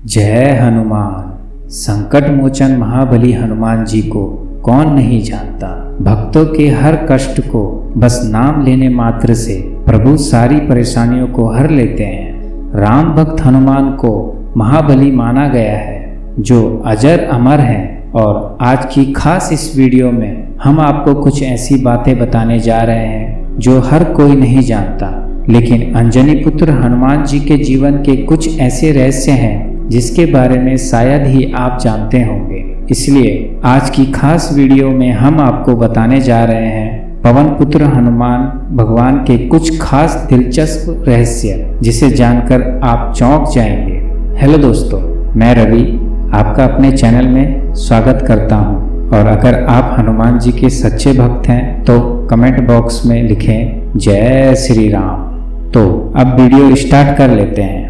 जय हनुमान। संकट मोचन महाबली हनुमान जी को कौन नहीं जानता। भक्तों के हर कष्ट को बस नाम लेने मात्र से प्रभु सारी परेशानियों को हर लेते हैं। राम भक्त हनुमान को महाबली माना गया है जो अजर अमर है। और आज की खास इस वीडियो में हम आपको कुछ ऐसी बातें बताने जा रहे हैं जो हर कोई नहीं जानता, लेकिन अंजनी पुत्र हनुमान जी के जीवन के कुछ ऐसे रहस्य हैं जिसके बारे में शायद ही आप जानते होंगे। इसलिए आज की खास वीडियो में हम आपको बताने जा रहे हैं पवन पुत्र हनुमान भगवान के कुछ खास दिलचस्प रहस्य, जिसे जानकर आप चौंक जाएंगे। हेलो दोस्तों, मैं रवि आपका अपने चैनल में स्वागत करता हूं। और अगर आप हनुमान जी के सच्चे भक्त हैं तो कमेंट बॉक्स में लिखें जय श्री राम। तो अब वीडियो स्टार्ट कर लेते हैं।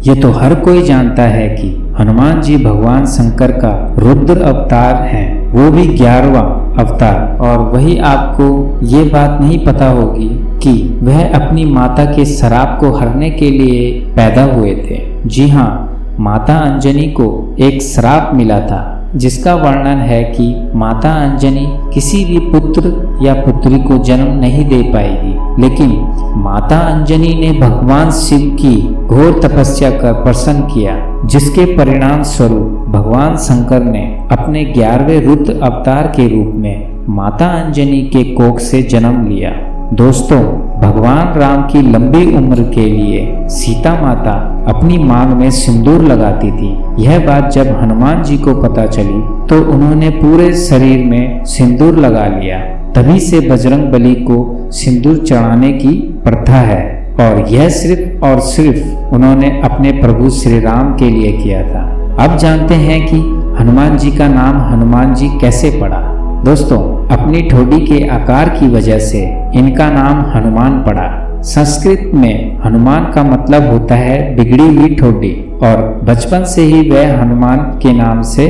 ये तो हर कोई जानता है कि हनुमान जी भगवान शंकर का रुद्र अवतार हैं, वो भी 11वां अवतार। और वही आपको ये बात नहीं पता होगी कि वह अपनी माता के श्राप को हरने के लिए पैदा हुए थे। जी हाँ, माता अंजनी को एक श्राप मिला था जिसका वर्णन है कि माता अंजनी किसी भी पुत्र या पुत्री को जन्म नहीं दे पाएगी। लेकिन माता अंजनी ने भगवान शिव की घोर तपस्या कर प्रसन्न किया, जिसके परिणाम स्वरूप भगवान शंकर ने अपने 11वें रुद्र अवतार के रूप में माता अंजनी के कोख से जन्म लिया। दोस्तों, भगवान राम की लंबी उम्र के लिए सीता माता अपनी मांग में सिंदूर लगाती थी। यह बात जब हनुमान जी को पता चली तो उन्होंने पूरे शरीर में सिंदूर लगा लिया। तभी से बजरंग बली को सिंदूर चढ़ाने की प्रथा है, और यह सिर्फ और सिर्फ उन्होंने अपने प्रभु श्री राम के लिए किया था। अब जानते हैं कि हनुमान जी का नाम हनुमान जी कैसे पड़ा। दोस्तों, अपनी ठोड़ी के आकार की वजह से इनका नाम हनुमान पड़ा। संस्कृत में हनुमान का मतलब होता है बिगड़ी हुई ठोड़ी, और बचपन से ही वह हनुमान के नाम से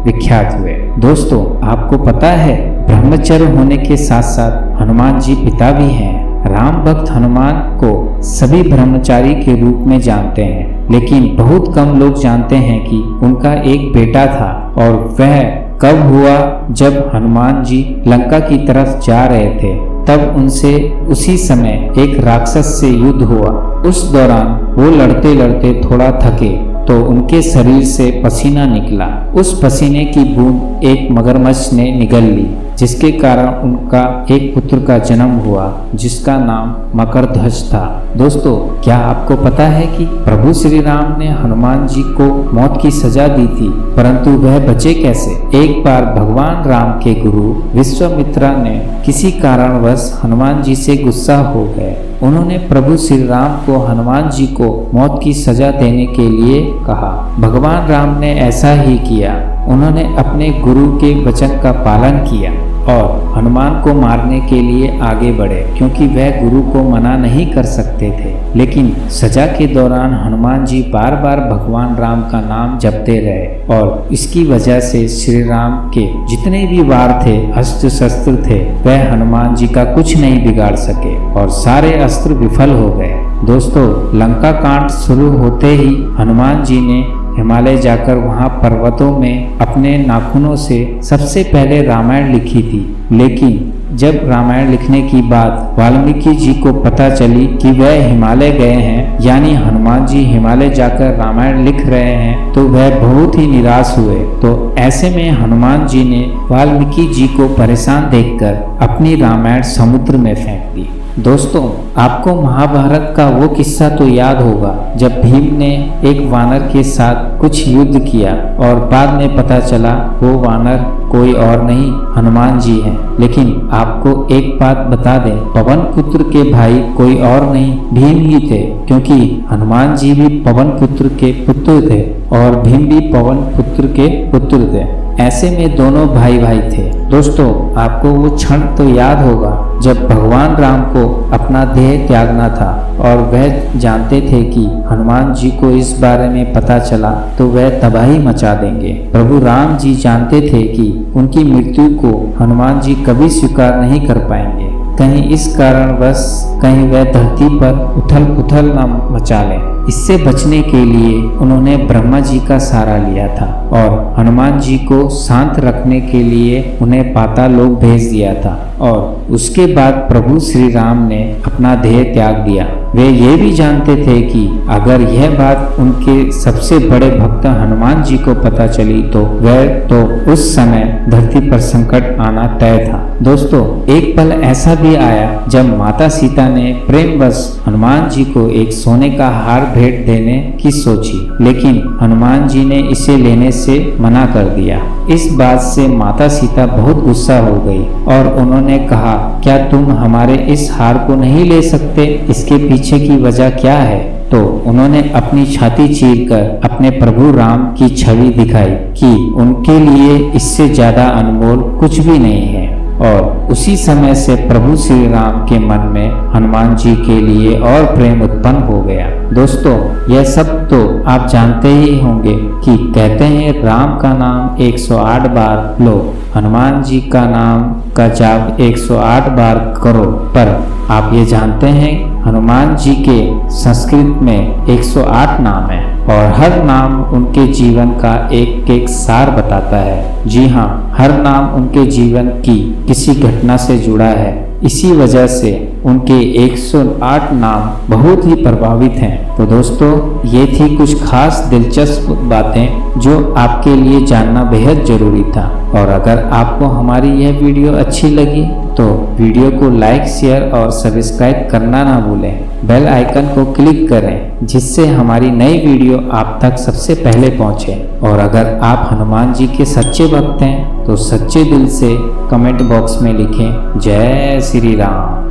विख्यात हुए। दोस्तों, आपको पता है ब्रह्मचर्य होने के साथ साथ हनुमान जी पिता भी हैं। राम भक्त हनुमान को सभी ब्रह्मचारी के रूप में जानते हैं, लेकिन बहुत कम लोग जानते हैं कि उनका एक बेटा था। और वह कब हुआ? जब हनुमान जी लंका की तरफ जा रहे थे, तब उनसे उसी समय एक राक्षस से युद्ध हुआ। उस दौरान वो लड़ते लड़ते थोड़ा थके तो उनके शरीर से पसीना निकला। उस पसीने की बूंद एक मगरमच्छ ने निगल ली, जिसके कारण उनका एक पुत्र का जन्म हुआ, जिसका नाम मकरध्वज था। दोस्तों, क्या आपको पता है कि प्रभु श्री राम ने हनुमान जी को मौत की सजा दी थी, परंतु वह बचे कैसे? एक बार भगवान राम के गुरु विश्वामित्रा ने किसी कारणवश हनुमान जी से गुस्सा हो गए। उन्होंने प्रभु श्री राम को हनुमान जी को मौत की सजा देने के लिए कहा। भगवान राम ने ऐसा ही किया। उन्होंने अपने गुरु के वचन का पालन किया और हनुमान को मारने के लिए आगे बढ़े, क्योंकि वह गुरु को मना नहीं कर सकते थे। लेकिन सजा के दौरान हनुमान जी बार बार भगवान राम का नाम जपते रहे, और इसकी वजह से श्री राम के जितने भी वार थे, अस्त्र शस्त्र थे, वह हनुमान जी का कुछ नहीं बिगाड़ सके और सारे अस्त्र विफल हो गए। दोस्तों, लंका कांड शुरू होते ही हनुमान जी ने हिमालय जाकर वहां पर्वतों में अपने नाखूनों से सबसे पहले रामायण लिखी थी। लेकिन जब रामायण लिखने की बात वाल्मीकि जी को पता चली कि वह हिमालय गए हैं, यानी हनुमान जी हिमालय जाकर रामायण लिख रहे हैं, तो वह बहुत ही निराश हुए। तो ऐसे में हनुमान जी ने वाल्मीकि जी को परेशान देखकर अपनी रामायण समुद्र में फेंक दी। दोस्तों, आपको महाभारत का वो किस्सा तो याद होगा जब भीम ने एक वानर के साथ कुछ युद्ध किया और बाद में पता चला वो वानर कोई और नहीं हनुमान जी हैं। लेकिन आपको एक बात बता दें, पवन पुत्र के भाई कोई और नहीं भीम ही थे, क्योंकि हनुमान जी भी पवन पुत्र के पुत्र थे और भीम भी पवन पुत्र के पुत्र थे। ऐसे में दोनों भाई भाई थे। दोस्तों, आपको वो क्षण तो याद होगा जब भगवान राम को अपना देह त्यागना था और वह जानते थे कि हनुमान जी को इस बारे में पता चला तो वह तबाही मचा देंगे। प्रभु राम जी जानते थे कि उनकी मृत्यु को हनुमान जी कभी स्वीकार नहीं कर पाएंगे। कहीं इस कारणवश कहीं वह धरती पर उथल पुथल न मचा लें। इससे बचने के लिए उन्होंने ब्रह्मा जी का सहारा लिया था और हनुमान जी को शांत रखने के लिए उन्हें पाताल लोक भेज दिया था। और उसके बाद प्रभु श्री राम ने अपना देह त्याग दिया। वे ये भी जानते थे कि अगर यह बात उनके सबसे बड़े भक्त हनुमान जी को पता चली तो उस समय धरती पर संकट आना तय था। दोस्तों, एक पल ऐसा भी आया जब माता सीता ने प्रेमवश हनुमान जी को एक सोने का हार भेंट देने की सोची, लेकिन हनुमान जी ने इसे लेने से मना कर दिया। इस बात से माता सीता बहुत गुस्सा हो गई और उन्होंने कहा, क्या तुम हमारे इस हार को नहीं ले सकते? इसके पीछे की वजह क्या है? तो उन्होंने अपनी छाती चीरकर अपने प्रभु राम की छवि दिखाई कि उनके लिए इससे ज्यादा अनमोल कुछ भी नहीं है। और उसी समय से प्रभु श्री राम के मन में हनुमान जी के लिए और प्रेम उत्पन्न हो गया। दोस्तों, यह सब तो आप जानते ही होंगे कि कहते हैं राम का नाम 108 बार लो, हनुमान जी का नाम का जाप 108 बार करो। पर आप ये जानते हैं हनुमान जी के संस्कृत में 108 नाम है और हर नाम उनके जीवन का एक एक सार बताता है। जी हाँ, हर नाम उनके जीवन की किसी घटना से जुड़ा है। इसी वजह से उनके 108 नाम बहुत ही प्रभावित हैं। तो दोस्तों, ये थी कुछ खास दिलचस्प बातें जो आपके लिए जानना बेहद जरूरी था। और अगर आपको हमारी यह वीडियो अच्छी लगी तो वीडियो को लाइक, शेयर और सब्सक्राइब करना ना भूलें। बेल आइकन को क्लिक करें जिससे हमारी नई वीडियो आप तक सबसे पहले पहुंचे। और अगर आप हनुमान जी के सच्चे भक्त हैं तो सच्चे दिल से कमेंट बॉक्स में लिखें जय श्री राम।